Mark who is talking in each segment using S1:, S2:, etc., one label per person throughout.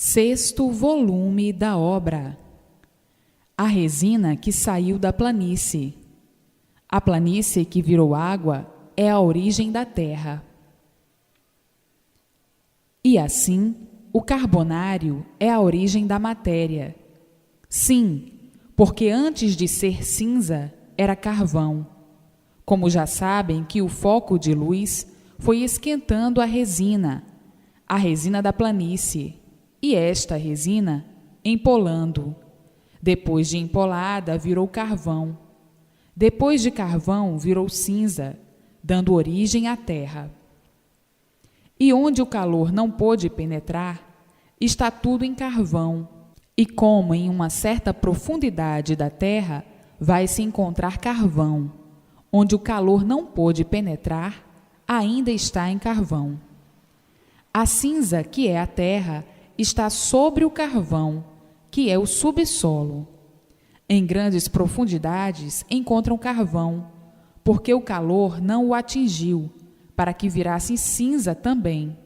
S1: Sexto volume da obra. A resina que saiu da planície. A planície que virou água é a origem da terra. E assim, o carbonário é a origem da matéria. Sim, porque antes de ser cinza, era carvão. Como já sabem que o foco de luz foi esquentando a resina da planície, e esta resina empolando. Depois de empolada, virou carvão. Depois de carvão, virou cinza, dando origem à terra. E onde o calor não pôde penetrar, está tudo em carvão. E como em uma certa profundidade da terra vai se encontrar carvão, onde o calor não pôde penetrar, ainda está em carvão. A cinza, que é a terra, está sobre o carvão, que é o subsolo. Em grandes profundidades encontram carvão, porque o calor não o atingiu, para que virasse cinza também,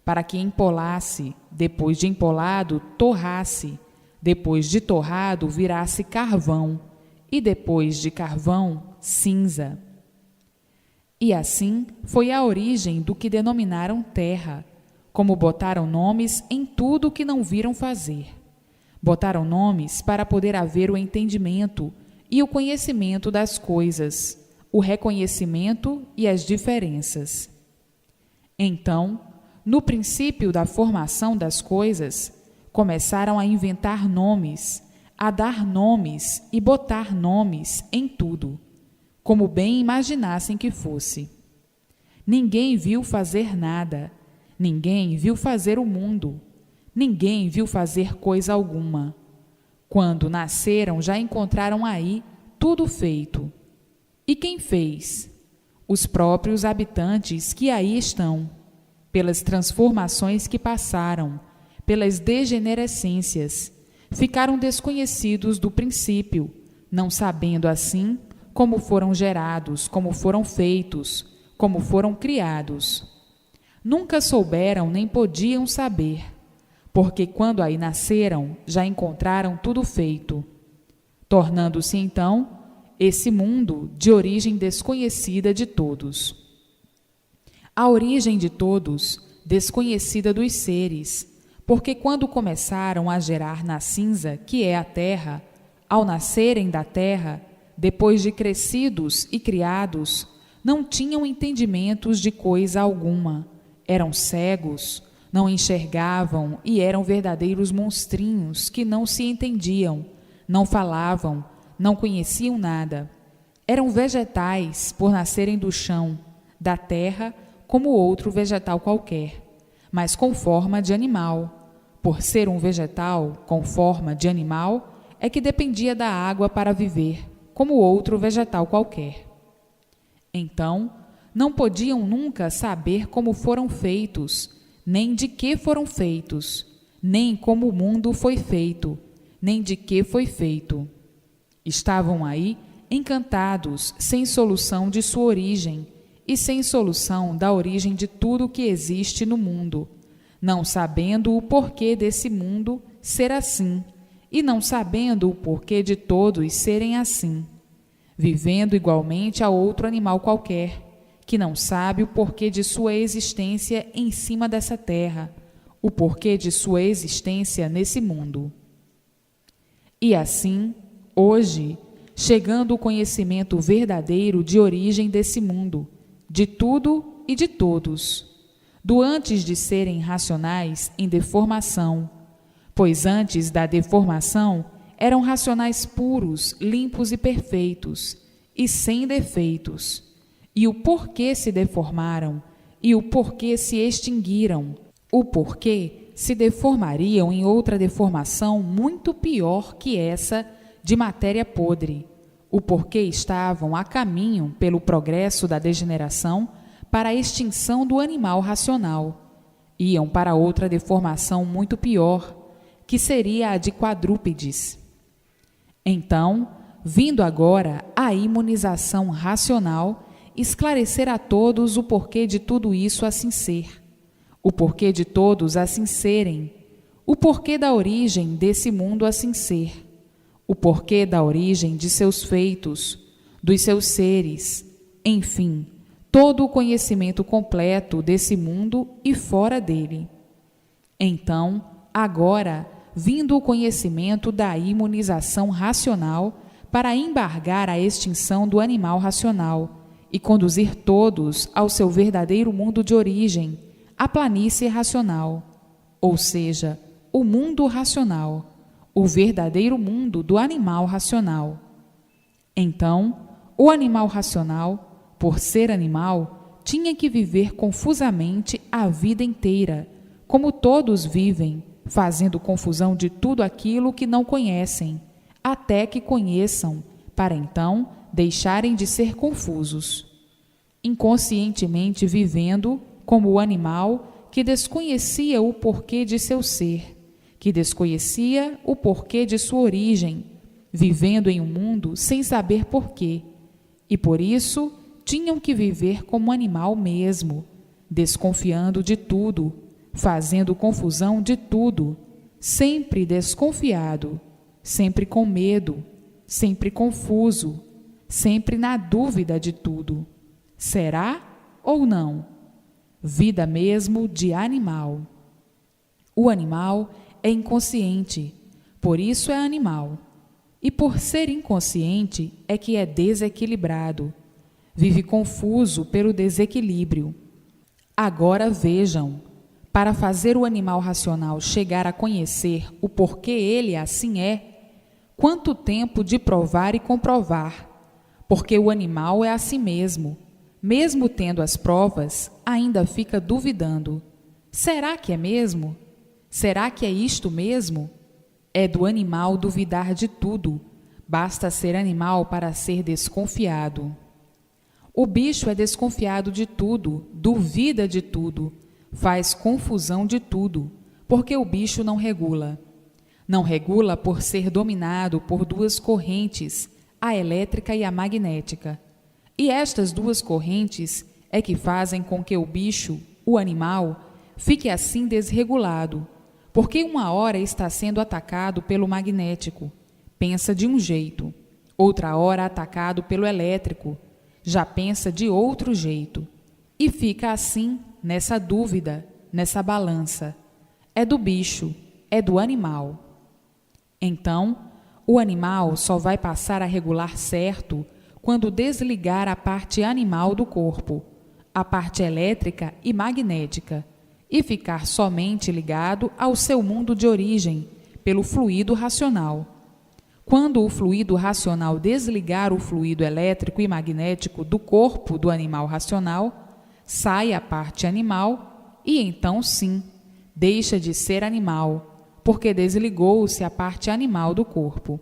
S1: para que empolasse, depois de empolado, torrasse, depois de torrado, virasse carvão, e depois de carvão, cinza. E assim foi a origem do que denominaram terra, como botaram nomes em tudo o que não viram fazer. Botaram nomes para poder haver o entendimento e o conhecimento das coisas, o reconhecimento e as diferenças. Então, no princípio da formação das coisas, começaram a inventar nomes, a dar nomes e botar nomes em tudo, como bem imaginassem que fosse. Ninguém viu fazer nada, ninguém viu fazer o mundo, ninguém viu fazer coisa alguma. Quando nasceram, já encontraram aí tudo feito. E quem fez? Os próprios habitantes que aí estão, pelas transformações que passaram, pelas degenerescências, ficaram desconhecidos do princípio, não sabendo assim como foram gerados, como foram feitos, como foram criados. Nunca souberam nem podiam saber, porque quando aí nasceram, já encontraram tudo feito, tornando-se então esse mundo de origem desconhecida de todos. A origem de todos, desconhecida dos seres, porque quando começaram a gerar na cinza, que é a terra, ao nascerem da terra, depois de crescidos e criados, não tinham entendimentos de coisa alguma, eram cegos, não enxergavam e eram verdadeiros monstrinhos que não se entendiam, não falavam, não conheciam nada. Eram vegetais por nascerem do chão, da terra, como outro vegetal qualquer, mas com forma de animal. Por ser um vegetal com forma de animal, é que dependia da água para viver, como outro vegetal qualquer. Então, não podiam nunca saber como foram feitos, nem de que foram feitos, nem como o mundo foi feito, nem de que foi feito. Estavam aí encantados, sem solução de sua origem e sem solução da origem de tudo que existe no mundo, não sabendo o porquê desse mundo ser assim e não sabendo o porquê de todos serem assim, vivendo igualmente a outro animal qualquer, que não sabe o porquê de sua existência em cima dessa terra, o porquê de sua existência nesse mundo. E assim, hoje, chegando o conhecimento verdadeiro de origem desse mundo, de tudo e de todos, do antes de serem racionais em deformação, pois antes da deformação eram racionais puros, limpos e perfeitos, e sem defeitos, e o porquê se deformaram, e o porquê se extinguiram, o porquê se deformariam em outra deformação muito pior que essa de matéria podre, o porquê estavam a caminho pelo progresso da degeneração para a extinção do animal racional, iam para outra deformação muito pior, que seria a de quadrúpedes. Então, vindo agora a imunização racional, esclarecer a todos o porquê de tudo isso assim ser, o porquê de todos assim serem, o porquê da origem desse mundo assim ser, o porquê da origem de seus feitos, dos seus seres, enfim, todo o conhecimento completo desse mundo e fora dele. Então, agora, vindo o conhecimento da imunização racional para embargar a extinção do animal racional e conduzir todos ao seu verdadeiro mundo de origem, a planície racional, ou seja, o mundo racional, o verdadeiro mundo do animal racional. Então, o animal racional, por ser animal, tinha que viver confusamente a vida inteira, como todos vivem, fazendo confusão de tudo aquilo que não conhecem, até que conheçam, para então deixarem de ser confusos. Inconscientemente vivendo como o animal que desconhecia o porquê de seu ser, que desconhecia o porquê de sua origem, vivendo em um mundo sem saber porquê, e por isso tinham que viver como animal mesmo, desconfiando de tudo, fazendo confusão de tudo, sempre desconfiado, sempre com medo, sempre confuso, sempre na dúvida de tudo. Será ou não? Vida mesmo de animal. O animal é inconsciente, por isso é animal. E por ser inconsciente é que é desequilibrado. Vive confuso pelo desequilíbrio. Agora vejam, para fazer o animal racional chegar a conhecer o porquê ele assim é, quanto tempo de provar e comprovar, porque o animal é assim mesmo, mesmo tendo as provas, ainda fica duvidando. Será que é mesmo? Será que é isto mesmo? É do animal duvidar de tudo, basta ser animal para ser desconfiado. O bicho é desconfiado de tudo, duvida de tudo, faz confusão de tudo, porque o bicho não regula. Não regula por ser dominado por duas correntes, a elétrica e a magnética. E estas duas correntes é que fazem com que o bicho, o animal, fique assim desregulado, porque uma hora está sendo atacado pelo magnético, pensa de um jeito, outra hora atacado pelo elétrico, já pensa de outro jeito, e fica assim nessa dúvida, nessa balança. É do bicho, é do animal. Então, o animal só vai passar a regular certo quando desligar a parte animal do corpo, a parte elétrica e magnética, e ficar somente ligado ao seu mundo de origem, pelo fluido racional. Quando o fluido racional desligar o fluido elétrico e magnético do corpo do animal racional, sai a parte animal e então sim, deixa de ser animal, porque desligou-se a parte animal do corpo.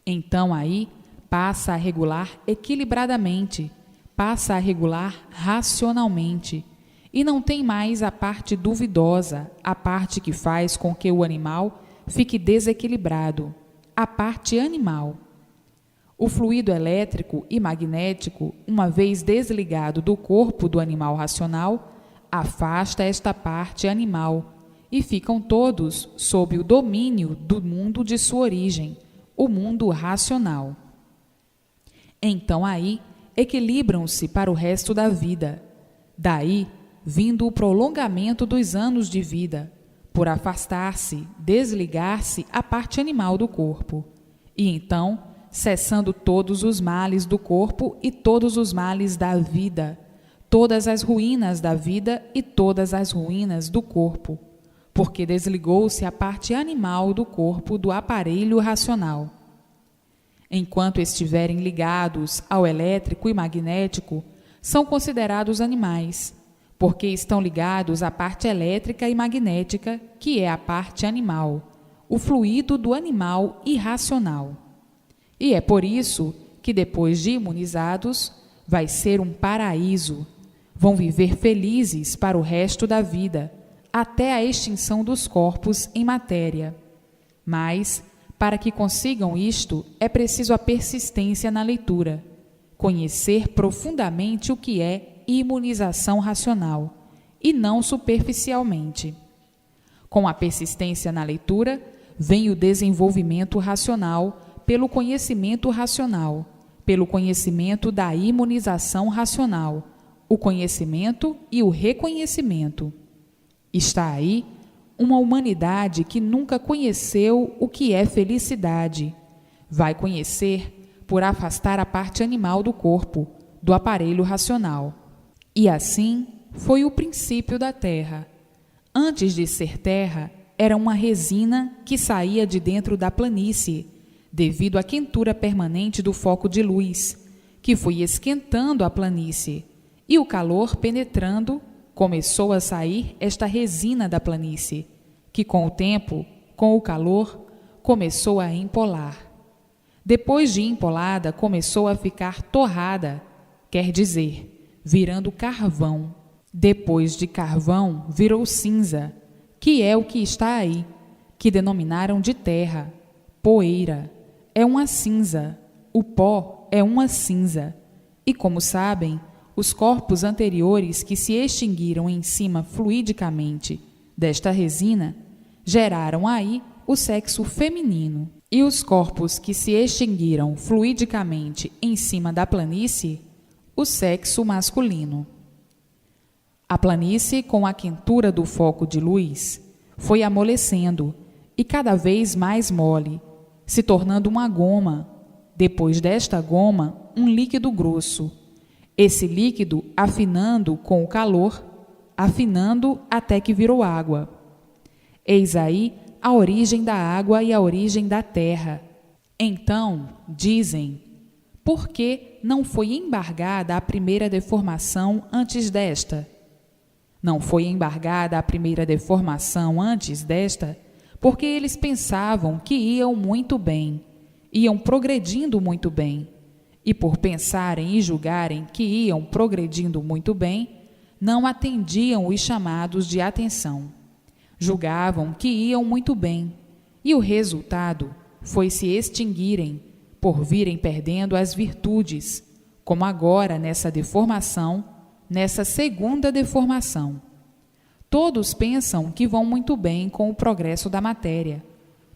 S1: Então aí passa a regular equilibradamente, passa a regular racionalmente, e não tem mais a parte duvidosa, a parte que faz com que o animal fique desequilibrado, a parte animal. O fluido elétrico e magnético, uma vez desligado do corpo do animal racional, afasta esta parte animal e ficam todos sob o domínio do mundo de sua origem, o mundo racional. Então aí equilibram-se para o resto da vida. Daí, vindo o prolongamento dos anos de vida, por afastar-se, desligar-se a parte animal do corpo, e então, cessando todos os males do corpo e todos os males da vida, todas as ruínas da vida e todas as ruínas do corpo, porque desligou-se a parte animal do corpo do aparelho racional. Enquanto estiverem ligados ao elétrico e magnético, são considerados animais, porque estão ligados à parte elétrica e magnética, que é a parte animal, o fluido do animal irracional. E é por isso que, depois de imunizados, vai ser um paraíso. Vão viver felizes para o resto da vida, até a extinção dos corpos em matéria. Mas, para que consigam isto, é preciso a persistência na leitura, conhecer profundamente o que é imunização racional, e não superficialmente. Com a persistência na leitura, vem o desenvolvimento racional pelo conhecimento racional, pelo conhecimento da imunização racional, o conhecimento e o reconhecimento. Está aí uma humanidade que nunca conheceu o que é felicidade. Vai conhecer por afastar a parte animal do corpo, do aparelho racional. E assim foi o princípio da Terra. Antes de ser terra, era uma resina que saía de dentro da planície, devido à quentura permanente do foco de luz, que foi esquentando a planície, e o calor penetrando, começou a sair esta resina da planície, que com o tempo, com o calor, começou a empolar. Depois de empolada, começou a ficar torrada, quer dizer, virando carvão. Depois de carvão, virou cinza, que é o que está aí, que denominaram de terra. Poeira é uma cinza, o pó é uma cinza. E como sabem, os corpos anteriores que se extinguiram em cima fluidicamente desta resina, geraram aí o sexo feminino. E os corpos que se extinguiram fluidicamente em cima da planície, o sexo masculino. A planície, com a quentura do foco de luz, foi amolecendo e cada vez mais mole, se tornando uma goma. Depois desta goma, um líquido grosso. Esse líquido afinando com o calor, afinando até que virou água. Eis aí a origem da água e a origem da terra. Então, dizem, por que não foi embargada a primeira deformação antes desta? Não foi embargada a primeira deformação antes desta, porque eles pensavam que iam muito bem, iam progredindo muito bem, e por pensarem e julgarem que iam progredindo muito bem, não atendiam os chamados de atenção. Julgavam que iam muito bem, e o resultado foi se extinguirem, por virem perdendo as virtudes, como agora nessa deformação, nessa segunda deformação. Todos pensam que vão muito bem com o progresso da matéria.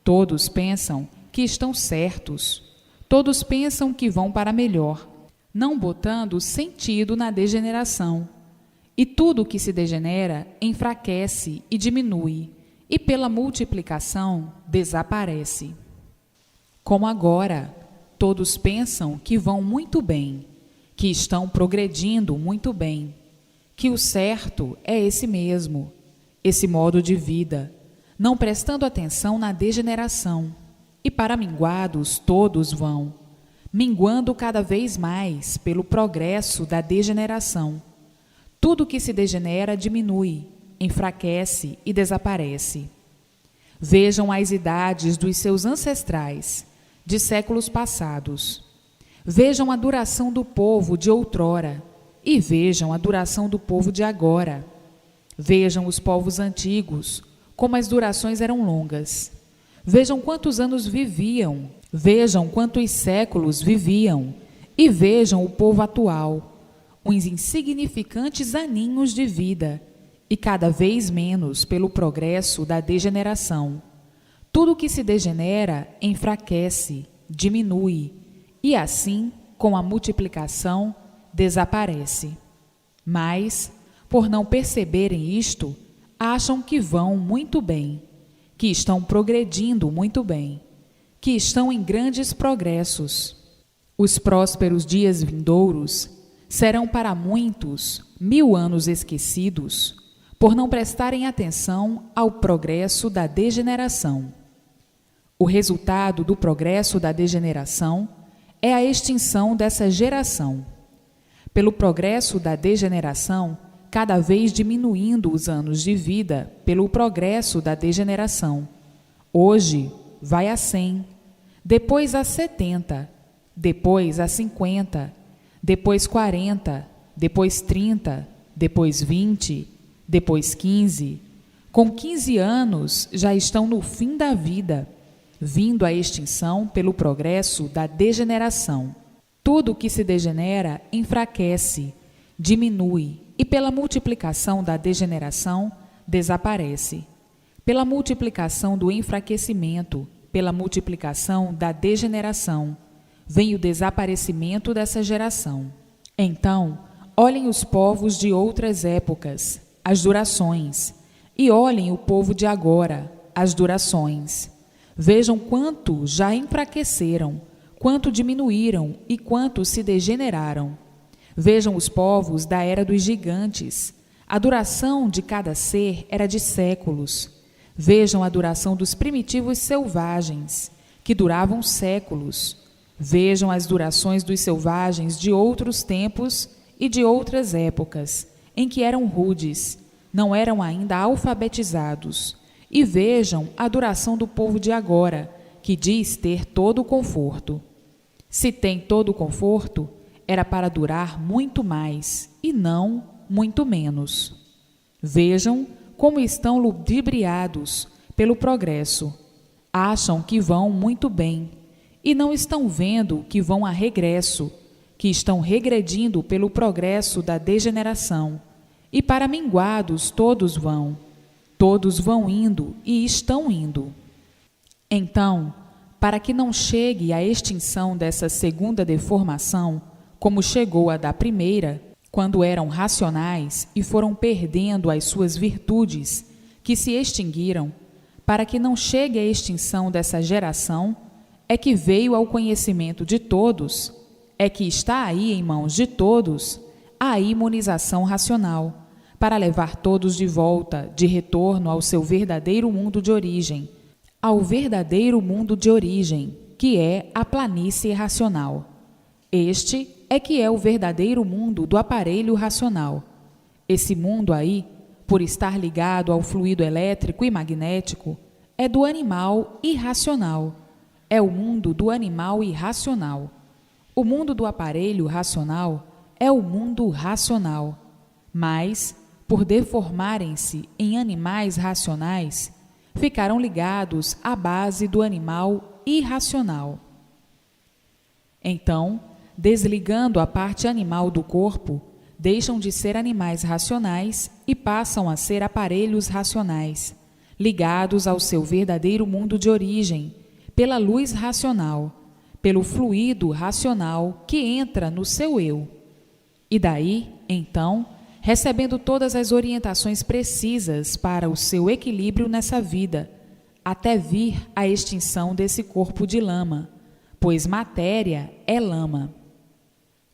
S1: Todos pensam que estão certos. Todos pensam que vão para melhor, não botando sentido na degeneração. E tudo que se degenera enfraquece e diminui, e pela multiplicação desaparece. Como agora, todos pensam que vão muito bem, que estão progredindo muito bem, que o certo é esse mesmo, esse modo de vida, não prestando atenção na degeneração. E para minguados todos vão, minguando cada vez mais pelo progresso da degeneração. Tudo que se degenera diminui, enfraquece e desaparece. Vejam as idades dos seus ancestrais, de séculos passados. Vejam a duração do povo de outrora e vejam a duração do povo de agora. Vejam os povos antigos, como as durações eram longas. Vejam quantos anos viviam, vejam quantos séculos viviam, e vejam o povo atual, uns insignificantes aninhos de vida, e cada vez menos pelo progresso da degeneração. Tudo que se degenera enfraquece, diminui, e assim, com a multiplicação, desaparece. Mas, por não perceberem isto, acham que vão muito bem, que estão progredindo muito bem, que estão em grandes progressos. Os prósperos dias vindouros serão para muitos 1000 anos esquecidos, por não prestarem atenção ao progresso da degeneração. O resultado do progresso da degeneração é a extinção dessa geração. Pelo progresso da degeneração, cada vez diminuindo os anos de vida pelo progresso da degeneração. Hoje vai a 100, depois a 70, depois a 50, depois 40, depois 30, depois 20, depois 15. Com 15 anos já estão no fim da vida, vindo à extinção pelo progresso da degeneração. Tudo que se degenera enfraquece, diminui e pela multiplicação da degeneração desaparece. pela multiplicação do enfraquecimento, pela multiplicação da degeneração, vem o desaparecimento dessa geração. Então, olhem os povos de outras épocas, as durações, e olhem o povo de agora, as durações. Vejam quanto já enfraqueceram, quanto diminuíram e quanto se degeneraram. Vejam os povos da era dos gigantes. A duração de cada ser era de séculos. Vejam a duração dos primitivos selvagens, que duravam séculos. Vejam as durações dos selvagens de outros tempos e de outras épocas, em que eram rudes, não eram ainda alfabetizados. E vejam a duração do povo de agora, que diz ter todo o conforto. Se tem todo o conforto, era para durar muito mais, e não muito menos. Vejam como estão ludibriados pelo progresso. Acham que vão muito bem, e não estão vendo que vão a regresso, que estão regredindo pelo progresso da degeneração. E para minguados todos vão indo e estão indo. Então, para que não chegue à extinção dessa segunda deformação, como chegou a da primeira, quando eram racionais e foram perdendo as suas virtudes, que se extinguiram, para que não chegue à extinção dessa geração, é que veio ao conhecimento de todos, é que está aí em mãos de todos a imunização racional, para levar todos de volta, de retorno ao seu verdadeiro mundo de origem, ao verdadeiro mundo de origem, que é a planície racional. Este é que é o verdadeiro mundo do aparelho racional. Esse mundo aí, por estar ligado ao fluido elétrico e magnético, é do animal irracional. É o mundo do animal irracional. O mundo do aparelho racional é o mundo racional. Mas, por deformarem-se em animais racionais, ficaram ligados à base do animal irracional. Então, desligando a parte animal do corpo, deixam de ser animais racionais e passam a ser aparelhos racionais, ligados ao seu verdadeiro mundo de origem, pela luz racional, pelo fluido racional que entra no seu eu. E daí, então, recebendo todas as orientações precisas para o seu equilíbrio nessa vida, até vir a extinção desse corpo de lama, pois matéria é lama.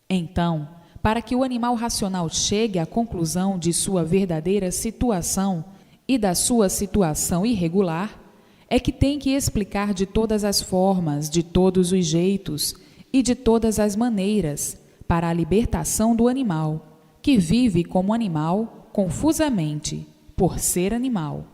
S1: Então, para que o animal racional chegue à conclusão de sua verdadeira situação e da sua situação irregular, é que tem que explicar de todas as formas, de todos os jeitos e de todas as maneiras para a libertação do animal, que vive como animal confusamente, por ser animal.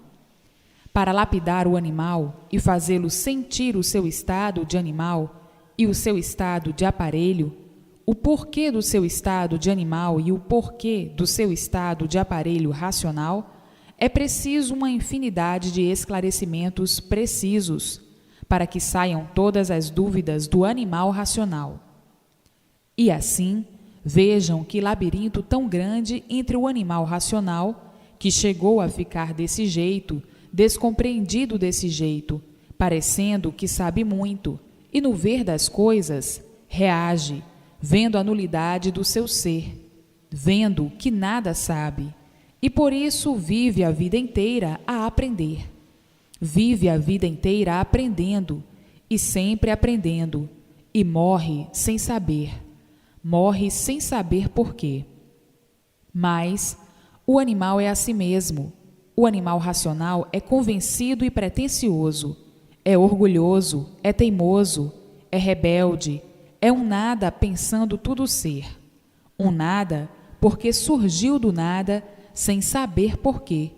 S1: Para lapidar o animal e fazê-lo sentir o seu estado de animal e o seu estado de aparelho, o porquê do seu estado de animal e o porquê do seu estado de aparelho racional, é preciso uma infinidade de esclarecimentos precisos para que saiam todas as dúvidas do animal racional. E assim, vejam que labirinto tão grande entre o animal racional, que chegou a ficar desse jeito, descompreendido desse jeito, parecendo que sabe muito, e no ver das coisas, reage, vendo a nulidade do seu ser, vendo que nada sabe, e por isso vive a vida inteira a aprender. Vive a vida inteira aprendendo, e sempre aprendendo, e morre sem saber por quê. Mas o animal é a si mesmo. O animal racional é convencido e pretensioso, é orgulhoso, é teimoso, é rebelde, é um nada pensando tudo ser. Um nada porque surgiu do nada sem saber por quê.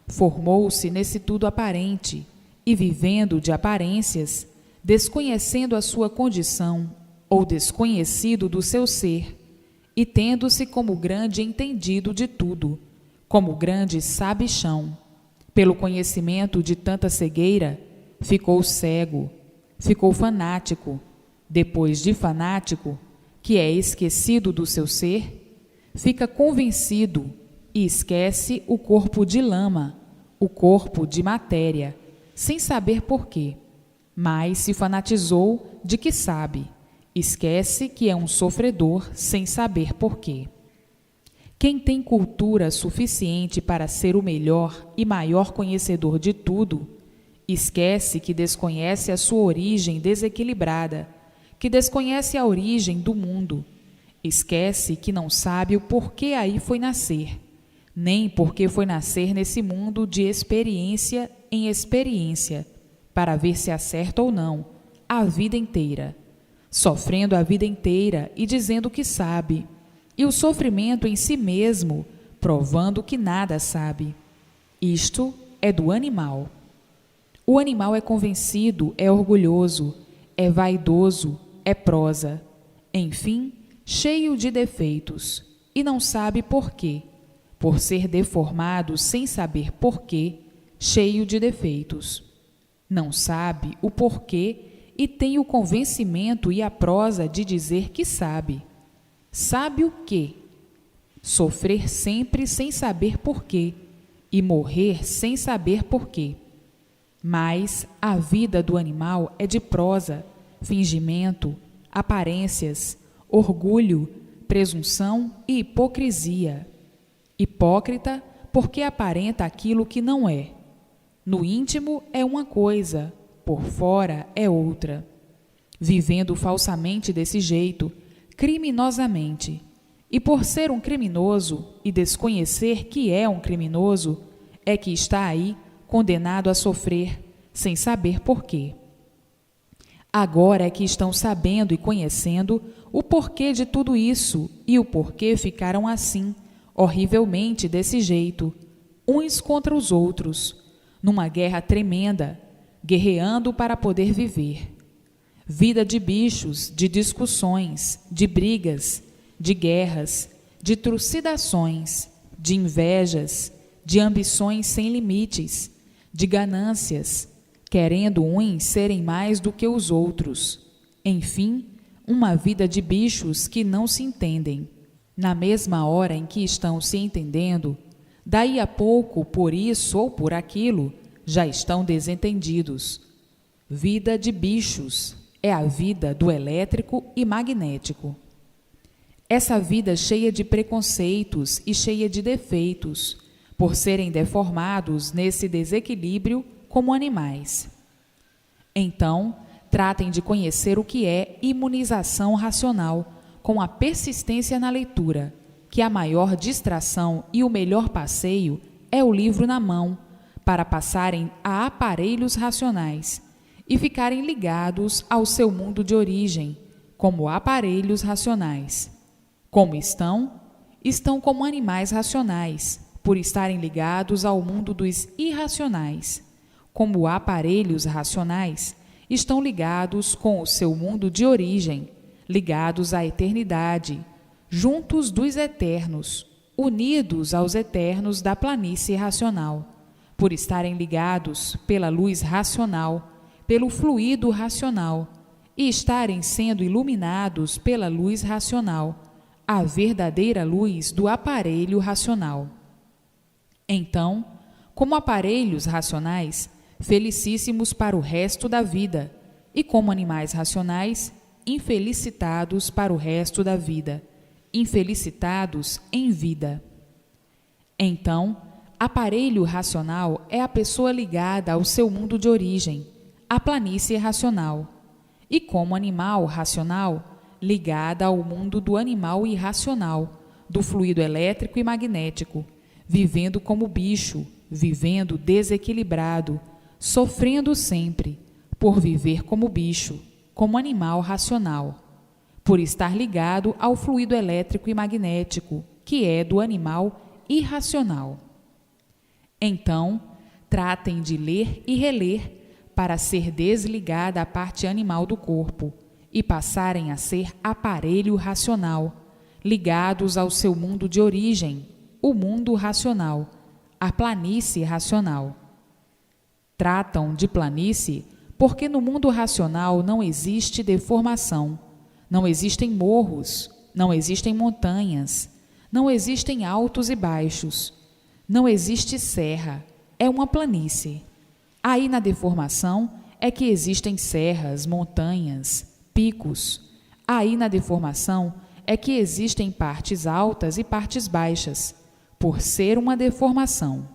S1: Formou-se nesse tudo aparente e, vivendo de aparências, desconhecendo a sua condição ou desconhecido do seu ser, e tendo-se como grande entendido de tudo, como grande sabichão. Pelo conhecimento de tanta cegueira, ficou cego, ficou fanático. Depois de fanático, que é esquecido do seu ser, fica convencido e esquece o corpo de lama, o corpo de matéria, sem saber porquê, mas se fanatizou de que sabe, esquece que é um sofredor sem saber porquê. Quem tem cultura suficiente para ser o melhor e maior conhecedor de tudo, esquece que desconhece a sua origem desequilibrada, que desconhece a origem do mundo, esquece que não sabe o porquê aí foi nascer, nem porque foi nascer nesse mundo de experiência em experiência, para ver se acerta ou não, a vida inteira, sofrendo a vida inteira e dizendo que sabe, e o sofrimento em si mesmo, provando que nada sabe. Isto é do animal. O animal é convencido, é orgulhoso, é vaidoso, é prosa, enfim, cheio de defeitos, e não sabe por quê, por ser deformado sem saber porquê, cheio de defeitos. Não sabe o porquê e tem o convencimento e a prosa de dizer que sabe. Sabe o quê? Sofrer sempre sem saber porquê e morrer sem saber porquê. Mas a vida do animal é de prosa, fingimento, aparências, orgulho, presunção e hipocrisia. Hipócrita porque aparenta aquilo que não é. No íntimo é uma coisa, por fora é outra. Vivendo falsamente desse jeito, criminosamente, e por ser um criminoso e desconhecer que é um criminoso, é que está aí condenado a sofrer, sem saber porquê. Agora é que estão sabendo e conhecendo o porquê de tudo isso e o porquê ficaram assim, horrivelmente desse jeito, uns contra os outros, numa guerra tremenda, guerreando para poder viver. Vida de bichos, de discussões, de brigas, de guerras, de trucidações, de invejas, de ambições sem limites, de ganâncias, querendo uns serem mais do que os outros. Enfim, uma vida de bichos que não se entendem. Na mesma hora em que estão se entendendo, daí a pouco, por isso ou por aquilo, já estão desentendidos. Vida de bichos é a vida do elétrico e magnético. Essa vida cheia de preconceitos e cheia de defeitos, por serem deformados nesse desequilíbrio como animais. Então, tratem de conhecer o que é imunização racional, com a persistência na leitura, que a maior distração e o melhor passeio é o livro na mão, para passarem a aparelhos racionais e ficarem ligados ao seu mundo de origem, como aparelhos racionais. Como estão? Estão como animais racionais, por estarem ligados ao mundo dos irracionais. Como aparelhos racionais, estão ligados com o seu mundo de origem, ligados à eternidade, juntos dos eternos, unidos aos eternos da planície racional, por estarem ligados pela luz racional, pelo fluido racional, e estarem sendo iluminados pela luz racional, a verdadeira luz do aparelho racional. Então, como aparelhos racionais, felicíssimos para o resto da vida, e como animais racionais, infelicitados para o resto da vida, infelicitados em vida. Então, aparelho racional é a pessoa ligada ao seu mundo de origem, a planície racional, e como animal racional, ligada ao mundo do animal irracional, do fluido elétrico e magnético, vivendo como bicho, vivendo desequilibrado, sofrendo sempre, por viver como bicho, como animal racional, por estar ligado ao fluido elétrico e magnético, que é do animal irracional. Então, tratem de ler e reler para ser desligada a parte animal do corpo e passarem a ser aparelho racional, ligados ao seu mundo de origem, o mundo racional, a planície racional. Tratam de planície porque no mundo racional não existe deformação, não existem morros, não existem montanhas, não existem altos e baixos, não existe serra, é uma planície. Aí na deformação é que existem serras, montanhas, picos. Aí na deformação é que existem partes altas e partes baixas, por ser uma deformação.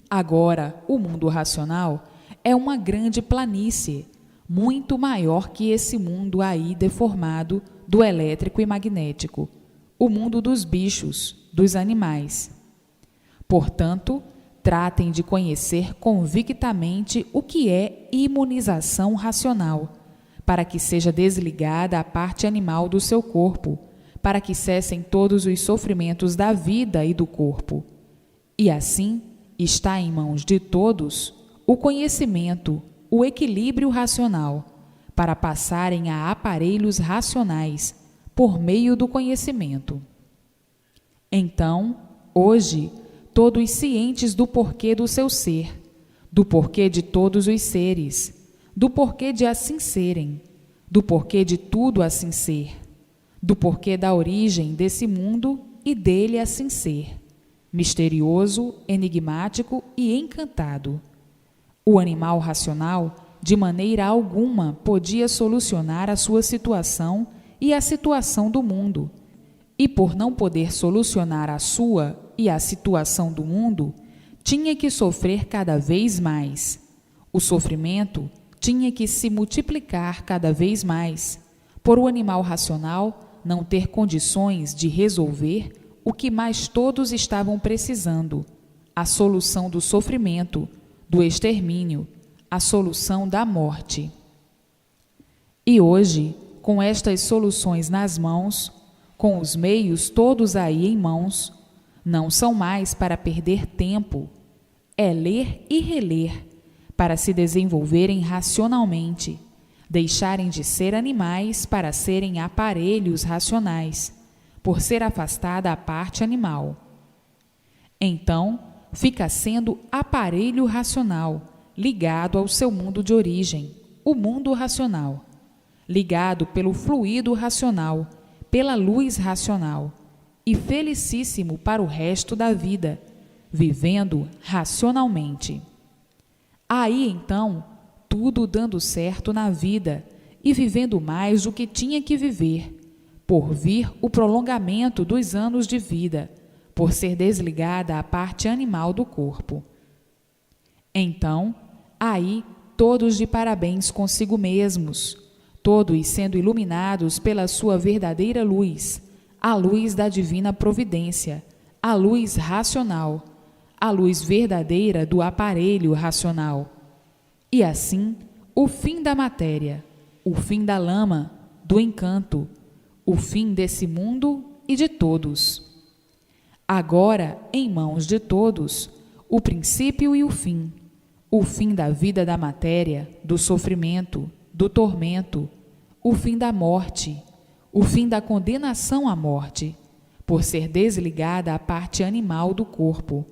S1: Agora, o mundo racional é uma grande planície, muito maior que esse mundo aí deformado do elétrico e magnético, o mundo dos bichos, dos animais. Portanto, tratem de conhecer convictamente o que é imunização racional, para que seja desligada a parte animal do seu corpo, para que cessem todos os sofrimentos da vida e do corpo. E assim, está em mãos de todos o conhecimento, o equilíbrio racional, para passarem a aparelhos racionais por meio do conhecimento. Então, hoje, todos cientes do porquê do seu ser, do porquê de todos os seres, do porquê de assim serem, do porquê de tudo assim ser, do porquê da origem desse mundo e dele assim ser, misterioso, enigmático e encantado. O animal racional, de maneira alguma, podia solucionar a sua situação e a situação do mundo, e por não poder solucionar a sua e a situação do mundo, tinha que sofrer cada vez mais. O sofrimento tinha que se multiplicar cada vez mais, por o animal racional não ter condições de resolver o que mais todos estavam precisando, a solução do sofrimento, do extermínio, a solução da morte. E hoje, com estas soluções nas mãos, com os meios todos aí em mãos, não são mais para perder tempo, é ler e reler, para se desenvolverem racionalmente, deixarem de ser animais para serem aparelhos racionais, por ser afastada a parte animal. Então, fica sendo aparelho racional, ligado ao seu mundo de origem, o mundo racional, ligado pelo fluido racional, pela luz racional, e felicíssimo para o resto da vida, vivendo racionalmente. Aí, então, tudo dando certo na vida e vivendo mais do que tinha que viver, por vir o prolongamento dos anos de vida, por ser desligada a parte animal do corpo. Então, aí, todos de parabéns consigo mesmos, todos sendo iluminados pela sua verdadeira luz, a luz da divina providência, a luz racional, a luz verdadeira do aparelho racional. E assim, o fim da matéria, o fim da lama, do encanto, o fim desse mundo e de todos. Agora, em mãos de todos, o princípio e o fim da vida da matéria, do sofrimento, do tormento, o fim da morte, o fim da condenação à morte, por ser desligada a parte animal do corpo.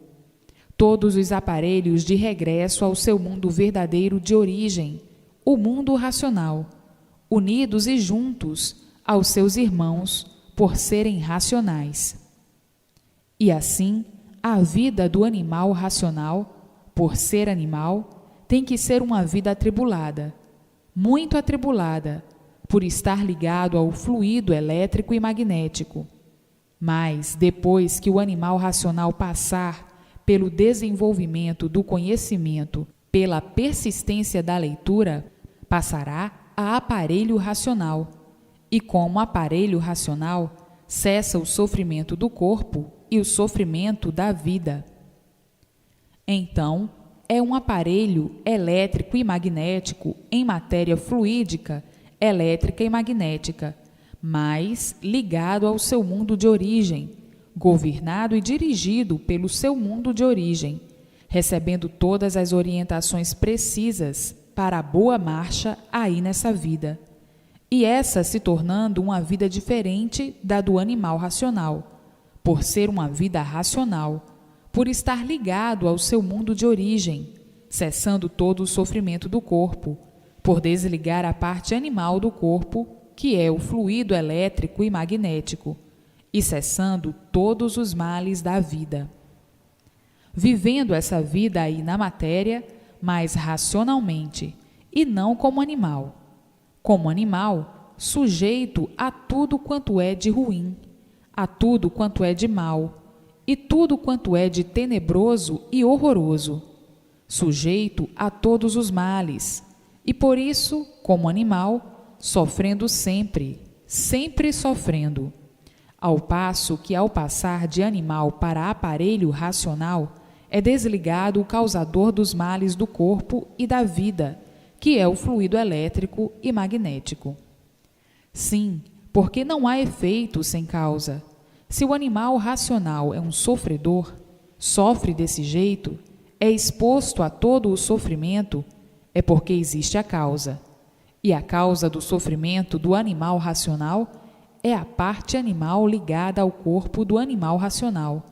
S1: Todos os aparelhos de regresso ao seu mundo verdadeiro de origem, o mundo racional, unidos e juntos aos seus irmãos por serem racionais. E assim, a vida do animal racional, por ser animal, tem que ser uma vida atribulada, muito atribulada, por estar ligado ao fluido elétrico e magnético. Mas, depois que o animal racional passar pelo desenvolvimento do conhecimento, pela persistência da leitura, passará a aparelho racional. E como aparelho racional, cessa o sofrimento do corpo e o sofrimento da vida. Então, é um aparelho elétrico e magnético em matéria fluídica, elétrica e magnética, mas ligado ao seu mundo de origem, governado e dirigido pelo seu mundo de origem, recebendo todas as orientações precisas para a boa marcha aí nessa vida, e essa se tornando uma vida diferente da do animal racional, por ser uma vida racional, por estar ligado ao seu mundo de origem, cessando todo o sofrimento do corpo, por desligar a parte animal do corpo, que é o fluido elétrico e magnético, e cessando todos os males da vida. vivendo essa vida aí na matéria, mas racionalmente, e não como animal. Como animal, sujeito a tudo quanto é de ruim, a tudo quanto é de mal, e tudo quanto é de tenebroso e horroroso, sujeito a todos os males, e por isso, como animal, sofrendo sempre, sempre sofrendo, ao passo que ao passar de animal para aparelho racional, é desligado o causador dos males do corpo e da vida, que é o fluido elétrico e magnético. Sim, porque não há efeito sem causa. Se o animal racional é um sofredor, sofre desse jeito, é exposto a todo o sofrimento, é porque existe a causa. E a causa do sofrimento do animal racional é a parte animal ligada ao corpo do animal racional,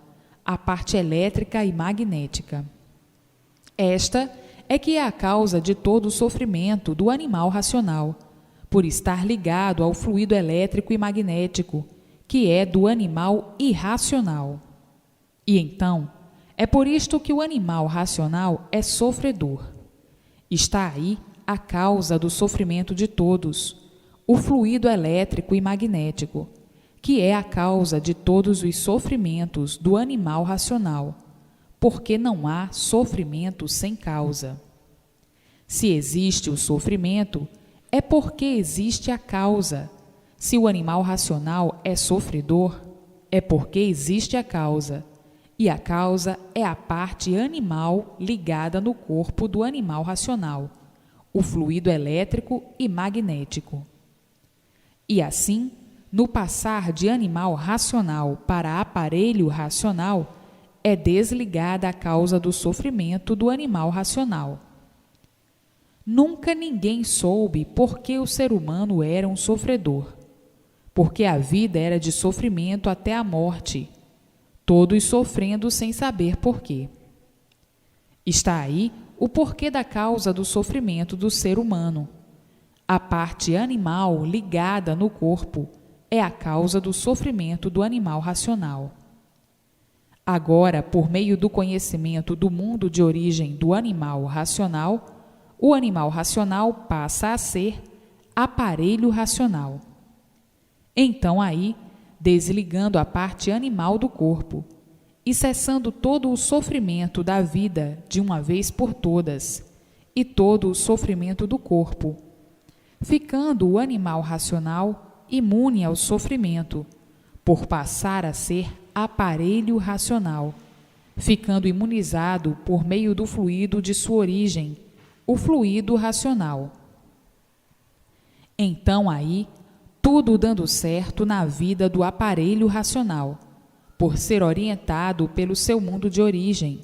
S1: a parte elétrica e magnética. Esta é que é a causa de todo o sofrimento do animal racional, por estar ligado ao fluido elétrico e magnético, que é do animal irracional. E então, é por isto que o animal racional é sofredor. Está aí a causa do sofrimento de todos, o fluido elétrico e magnético, que é a causa de todos os sofrimentos do animal racional, porque não há sofrimento sem causa. Se existe o sofrimento, é porque existe a causa. Se o animal racional é sofredor, é porque existe a causa, e a causa é a parte animal ligada no corpo do animal racional, o fluido elétrico e magnético. E assim, no passar de animal racional para aparelho racional, é desligada a causa do sofrimento do animal racional. Nunca ninguém soube por que o ser humano era um sofredor, porque a vida era de sofrimento até a morte, todos sofrendo sem saber por quê. Está aí o porquê da causa do sofrimento do ser humano. A parte animal ligada no corpo é a causa do sofrimento do animal racional. Agora, por meio do conhecimento do mundo de origem do animal racional, o animal racional passa a ser aparelho racional. Então aí, desligando a parte animal do corpo e cessando todo o sofrimento da vida de uma vez por todas e todo o sofrimento do corpo, ficando o animal racional imune ao sofrimento, por passar a ser aparelho racional, ficando imunizado por meio do fluido de sua origem, o fluido racional. Então aí, tudo dando certo na vida do aparelho racional, por ser orientado pelo seu mundo de origem,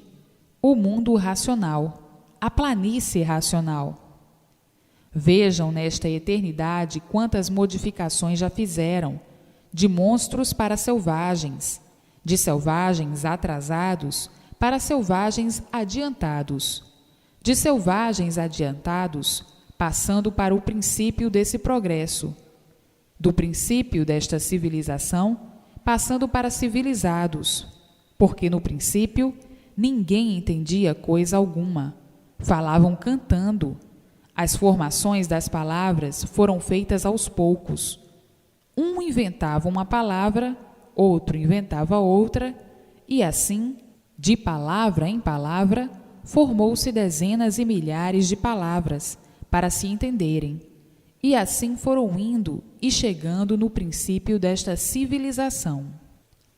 S1: o mundo racional, a planície racional. Vejam nesta eternidade quantas modificações já fizeram, de monstros para selvagens, de selvagens atrasados para selvagens adiantados, de selvagens adiantados passando para o princípio desse progresso, do princípio desta civilização passando para civilizados, porque no princípio ninguém entendia coisa alguma, falavam cantando. As formações das palavras foram feitas aos poucos. Um inventava uma palavra, outro inventava outra, e assim, de palavra em palavra, formou-se dezenas e milhares de palavras para se entenderem. E assim foram indo e chegando no princípio desta civilização.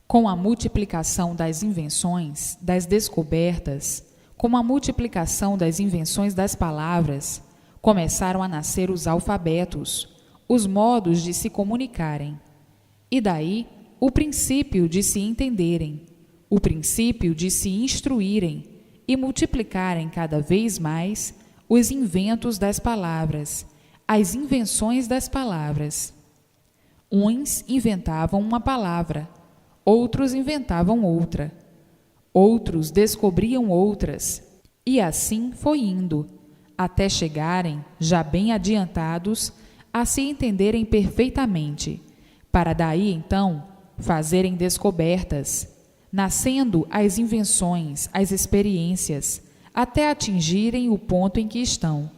S1: Com a multiplicação das invenções, das descobertas, com a multiplicação das invenções das palavras, começaram a nascer os alfabetos, os modos de se comunicarem. E daí, o princípio de se entenderem, o princípio de se instruírem e multiplicarem cada vez mais os inventos das palavras, as invenções das palavras. Uns inventavam uma palavra, outros inventavam outra, outros descobriam outras, e assim foi indo, até chegarem, já bem adiantados, a se entenderem perfeitamente, para daí então fazerem descobertas, nascendo as invenções, as experiências, até atingirem o ponto em que estão,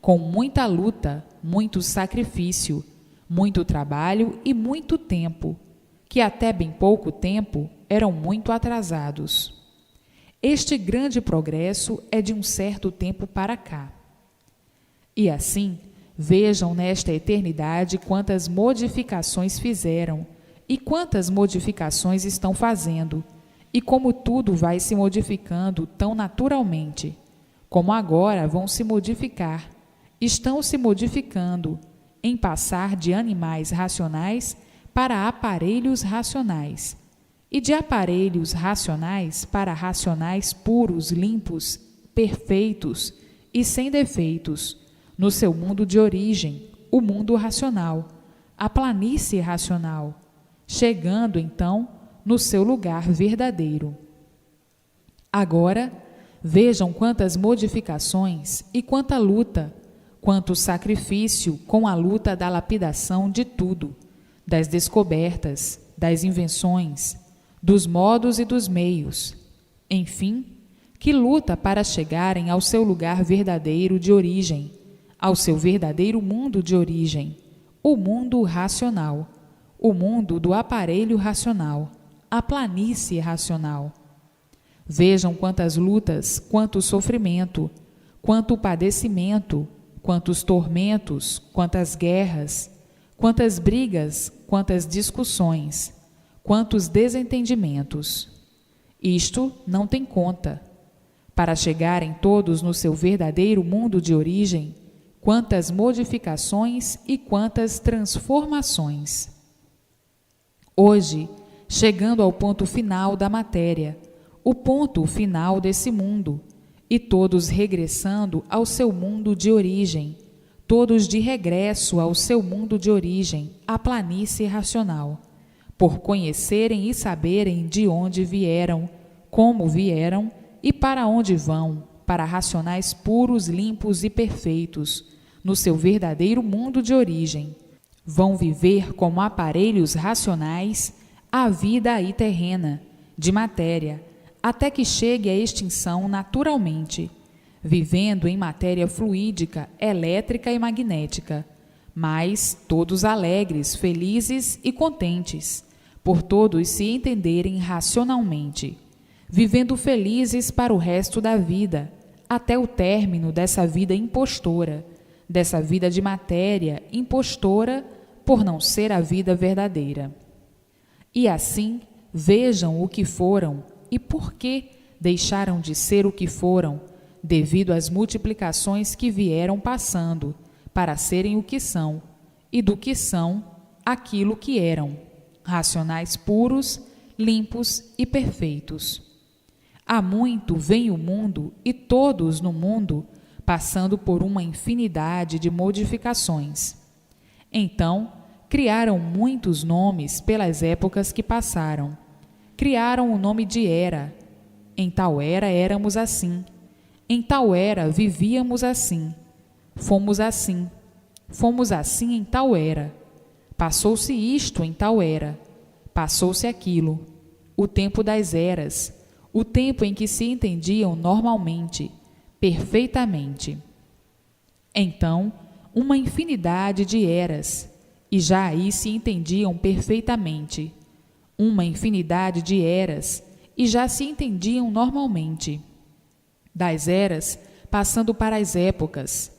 S1: com muita luta, muito sacrifício, muito trabalho e muito tempo, que até bem pouco tempo eram muito atrasados. Este grande progresso é de um certo tempo para cá. E assim, vejam nesta eternidade quantas modificações fizeram e quantas modificações estão fazendo, e como tudo vai se modificando tão naturalmente, como agora vão se modificar, estão se modificando, em passar de animais racionais para aparelhos racionais, e de aparelhos racionais para racionais puros, limpos, perfeitos e sem defeitos, no seu mundo de origem, o mundo racional, a planície racional, chegando então no seu lugar verdadeiro. Agora, vejam quantas modificações e quanta luta, quanto sacrifício com a luta da lapidação de tudo, das descobertas, das invenções, dos modos e dos meios, enfim, que luta para chegarem ao seu lugar verdadeiro de origem, ao seu verdadeiro mundo de origem, o mundo racional, o mundo do aparelho racional, a planície racional. Vejam quantas lutas, quanto sofrimento, quanto padecimento, quantos tormentos, quantas guerras, quantas brigas, quantas discussões, quantos desentendimentos. Isto não tem conta. Para chegarem todos no seu verdadeiro mundo de origem, quantas modificações e quantas transformações. Hoje, chegando ao ponto final da matéria, o ponto final desse mundo, e todos regressando ao seu mundo de origem, todos de regresso ao seu mundo de origem, a planície racional, por conhecerem e saberem de onde vieram, como vieram e para onde vão, para racionais puros, limpos e perfeitos, no seu verdadeiro mundo de origem. Vão viver como aparelhos racionais a vida aí terrena, de matéria, até que chegue à extinção naturalmente, vivendo em matéria fluídica, elétrica e magnética, mas todos alegres, felizes e contentes, por todos se entenderem racionalmente, vivendo felizes para o resto da vida, até o término dessa vida impostora, dessa vida de matéria impostora por não ser a vida verdadeira. E assim, vejam o que foram e por que deixaram de ser o que foram, devido às multiplicações que vieram passando, para serem o que são, e do que são, aquilo que eram, racionais puros, limpos e perfeitos. Há muito vem o mundo e todos no mundo, passando por uma infinidade de modificações. Então, criaram muitos nomes pelas épocas que passaram. Criaram o nome de era. Em tal era éramos assim. Em tal era vivíamos assim. Fomos assim. Fomos assim em tal era. Passou-se isto em tal era. Passou-se aquilo. O tempo das eras. O tempo em que se entendiam normalmente, perfeitamente. Então, uma infinidade de eras, e já aí se entendiam perfeitamente. Uma infinidade de eras, e já se entendiam normalmente. Das eras, passando para as épocas.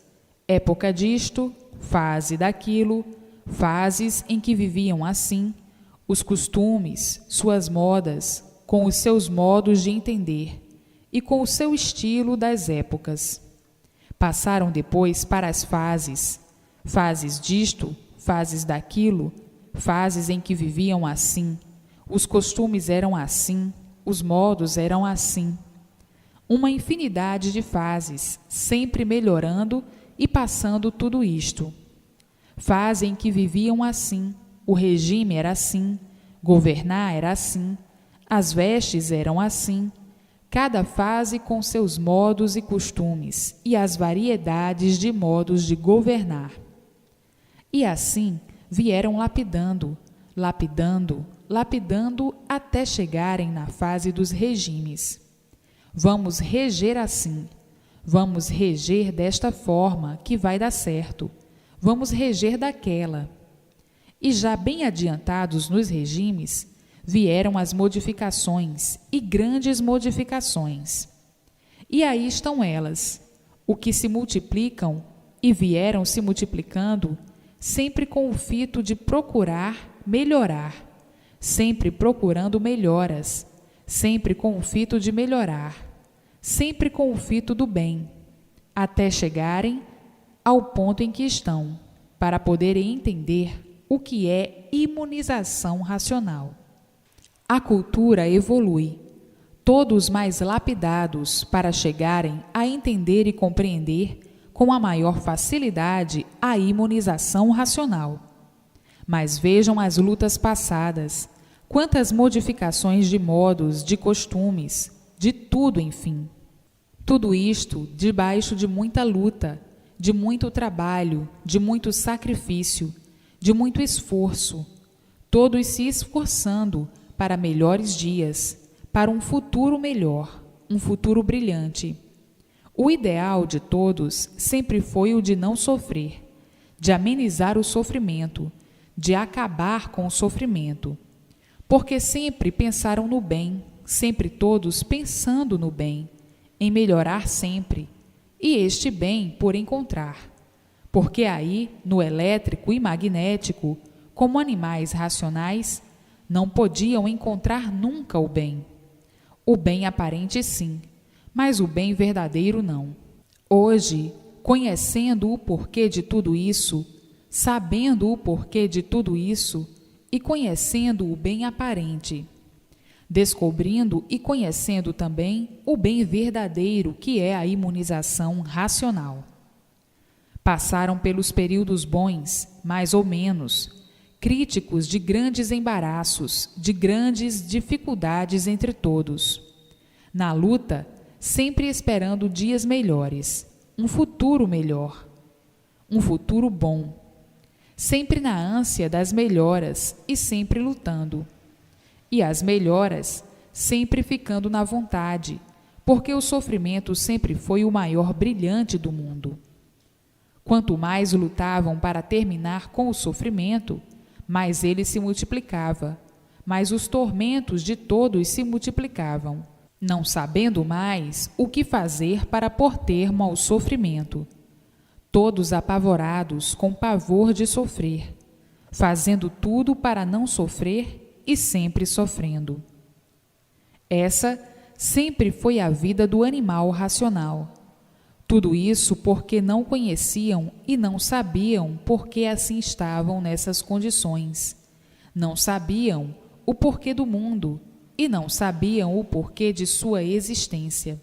S1: Época disto, fase daquilo, fases em que viviam assim, os costumes, suas modas, com os seus modos de entender, e com o seu estilo das épocas. Passaram depois para as fases, fases disto, fases daquilo, fases em que viviam assim, os costumes eram assim, os modos eram assim. Uma infinidade de fases, sempre melhorando e passando tudo isto. Fase em que viviam assim, o regime era assim, governar era assim, as vestes eram assim, cada fase com seus modos e costumes e as variedades de modos de governar. E assim vieram lapidando, lapidando, lapidando até chegarem na fase dos regimes. Vamos reger assim, vamos reger desta forma que vai dar certo, vamos reger daquela. E já bem adiantados nos regimes, vieram as modificações e grandes modificações. E aí estão elas, o que se multiplicam e vieram se multiplicando, sempre com o fito de procurar melhorar, sempre procurando melhoras, sempre com o fito de melhorar, sempre com o fito do bem, até chegarem ao ponto em que estão, para poderem entender o que é imunização racional. A cultura evolui, todos mais lapidados para chegarem a entender e compreender com a maior facilidade a imunização racional. Mas vejam as lutas passadas, quantas modificações de modos, de costumes, de tudo, enfim. Tudo isto debaixo de muita luta, de muito trabalho, de muito sacrifício, de muito esforço, todos se esforçando para melhores dias, para um futuro melhor, um futuro brilhante. O ideal de todos sempre foi o de não sofrer, de amenizar o sofrimento, de acabar com o sofrimento, porque sempre pensaram no bem, sempre todos pensando no bem, em melhorar sempre, e este bem por encontrar, porque aí, no elétrico e magnético, como animais racionais, não podiam encontrar nunca o bem. O bem aparente sim, mas o bem verdadeiro não. Hoje, conhecendo o porquê de tudo isso, sabendo o porquê de tudo isso e conhecendo o bem aparente, descobrindo e conhecendo também o bem verdadeiro que é a imunização racional. Passaram pelos períodos bons, mais ou menos, críticos de grandes embaraços, de grandes dificuldades entre todos. Na luta, sempre esperando dias melhores, um futuro melhor, um futuro bom, sempre na ânsia das melhoras e sempre lutando. E as melhoras sempre ficando na vontade, porque o sofrimento sempre foi o maior brilhante do mundo. Quanto mais lutavam para terminar com o sofrimento, mais ele se multiplicava, mais os tormentos de todos se multiplicavam, não sabendo mais o que fazer para pôr termo ao sofrimento. Todos apavorados com pavor de sofrer, fazendo tudo para não sofrer e sempre sofrendo. Essa sempre foi a vida do animal racional. Tudo isso porque não conheciam e não sabiam por que assim estavam nessas condições. Não sabiam o porquê do mundo e não sabiam o porquê de sua existência.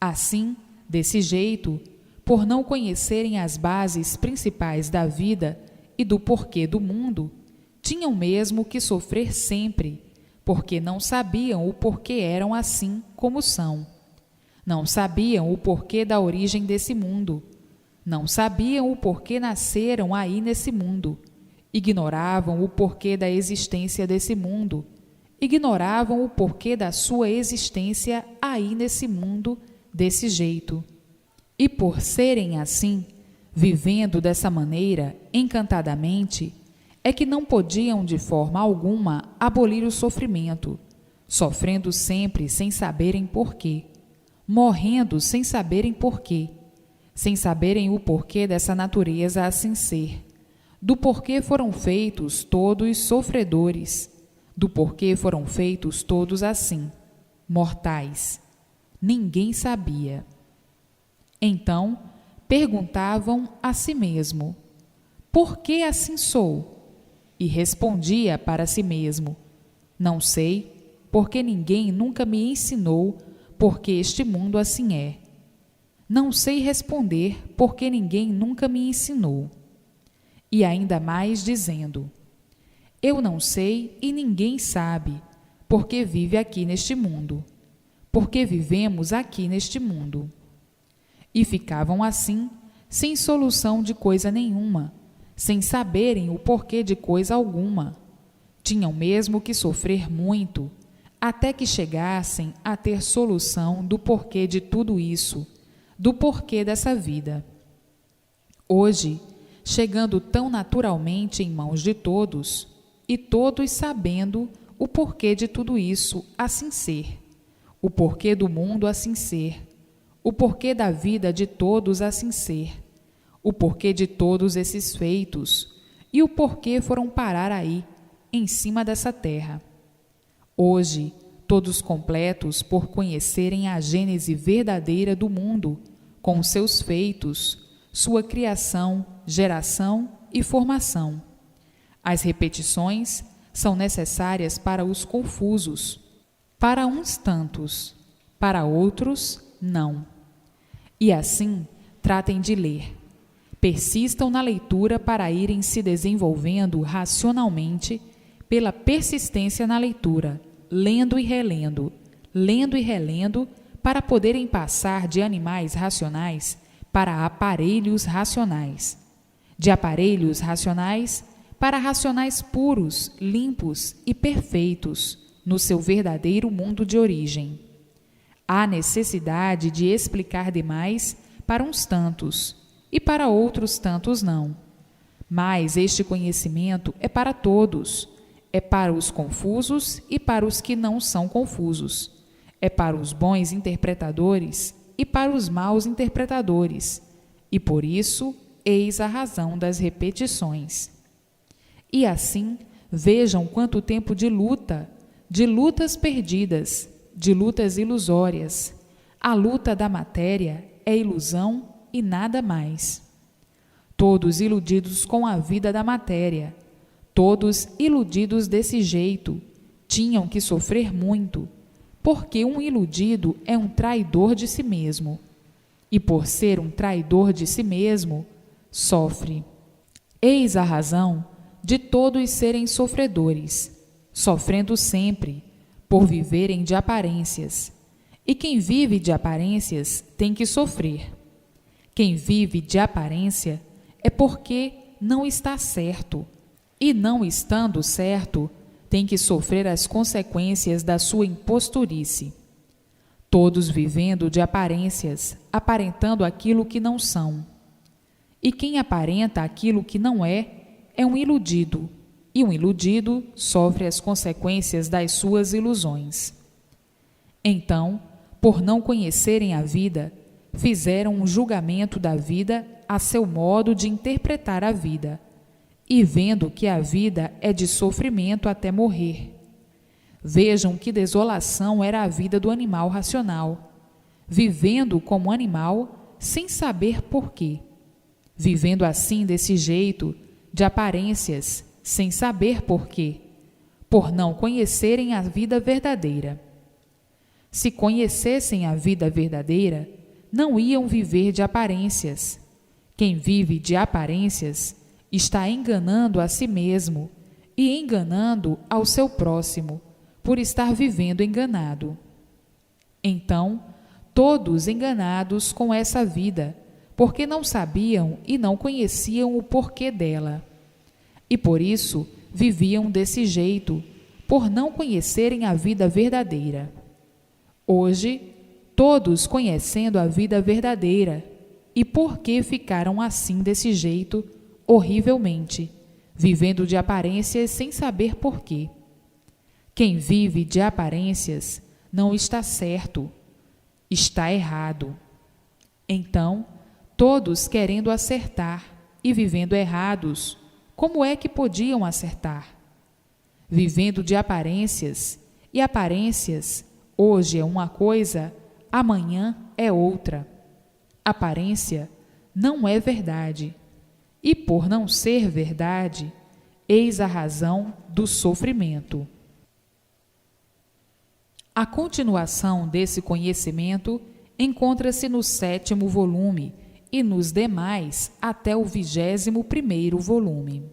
S1: Assim, desse jeito, por não conhecerem as bases principais da vida e do porquê do mundo, tinham mesmo que sofrer sempre, porque não sabiam o porquê eram assim como são. Não sabiam o porquê da origem desse mundo. Não sabiam o porquê nasceram aí nesse mundo. Ignoravam o porquê da existência desse mundo. Ignoravam o porquê da sua existência aí nesse mundo, desse jeito. E por serem assim, vivendo dessa maneira, encantadamente, é que não podiam de forma alguma abolir o sofrimento, sofrendo sempre sem saberem porquê. Morrendo sem saberem porquê, sem saberem o porquê dessa natureza assim ser, do porquê foram feitos todos sofredores, do porquê foram feitos todos assim, mortais. Ninguém sabia. Então, perguntavam a si mesmo, por que assim sou? E respondia para si mesmo, não sei, porque ninguém nunca me ensinou porque este mundo assim é. Não sei responder, porque ninguém nunca me ensinou. E ainda mais dizendo, eu não sei e ninguém sabe, porque vive aqui neste mundo, porque vivemos aqui neste mundo. E ficavam assim, sem solução de coisa nenhuma, sem saberem o porquê de coisa alguma. Tinham mesmo que sofrer muito, até que chegassem a ter solução do porquê de tudo isso, do porquê dessa vida. Hoje, chegando tão naturalmente em mãos de todos, e todos sabendo o porquê de tudo isso assim ser, o porquê do mundo assim ser, o porquê da vida de todos assim ser, o porquê de todos esses feitos e o porquê foram parar aí, em cima dessa terra. Hoje, todos completos por conhecerem a gênese verdadeira do mundo, com seus feitos, sua criação, geração e formação. As repetições são necessárias para os confusos, para uns tantos, para outros não. E assim, tratem de ler. Persistam na leitura para irem se desenvolvendo racionalmente pela persistência na leitura, lendo e relendo, para poderem passar de animais racionais para aparelhos racionais, de aparelhos racionais para racionais puros, limpos e perfeitos no seu verdadeiro mundo de origem. Há necessidade de explicar demais para uns tantos e para outros tantos não. Mas este conhecimento é para todos, é para os confusos e para os que não são confusos, é para os bons interpretadores e para os maus interpretadores, e por isso, eis a razão das repetições. E assim, vejam quanto tempo de luta, de lutas perdidas, de lutas ilusórias. A luta da matéria é ilusão e nada mais. Todos iludidos com a vida da matéria, todos iludidos desse jeito, tinham que sofrer muito, porque um iludido é um traidor de si mesmo, e por ser um traidor de si mesmo, sofre. Eis a razão de todos serem sofredores, sofrendo sempre, por viverem de aparências. E quem vive de aparências tem que sofrer. Quem vive de aparência é porque não está certo, e não estando certo, tem que sofrer as consequências da sua imposturice. Todos vivendo de aparências, aparentando aquilo que não são. E quem aparenta aquilo que não é um iludido, e um iludido sofre as consequências das suas ilusões. Então, por não conhecerem a vida, fizeram um julgamento da vida a seu modo de interpretar a vida, e vendo que a vida é de sofrimento até morrer. Vejam que desolação era a vida do animal racional, vivendo como animal sem saber porquê, vivendo assim desse jeito, de aparências, sem saber porquê, por não conhecerem a vida verdadeira. Se conhecessem a vida verdadeira, não iam viver de aparências. Quem vive de aparências está enganando a si mesmo e enganando ao seu próximo, por estar vivendo enganado. Então, todos enganados com essa vida, porque não sabiam e não conheciam o porquê dela. E por isso viviam desse jeito, por não conhecerem a vida verdadeira. Hoje, todos conhecendo a vida verdadeira, e por que ficaram assim desse jeito, horrivelmente, vivendo de aparências sem saber porquê. Quem vive de aparências não está certo, está errado. Então, todos querendo acertar e vivendo errados, como é que podiam acertar? Vivendo de aparências, e aparências, hoje é uma coisa, amanhã é outra. Aparência não é verdade, e por não ser verdade, eis a razão do sofrimento. A continuação desse conhecimento encontra-se no 7º volume e nos demais até o 21º volume.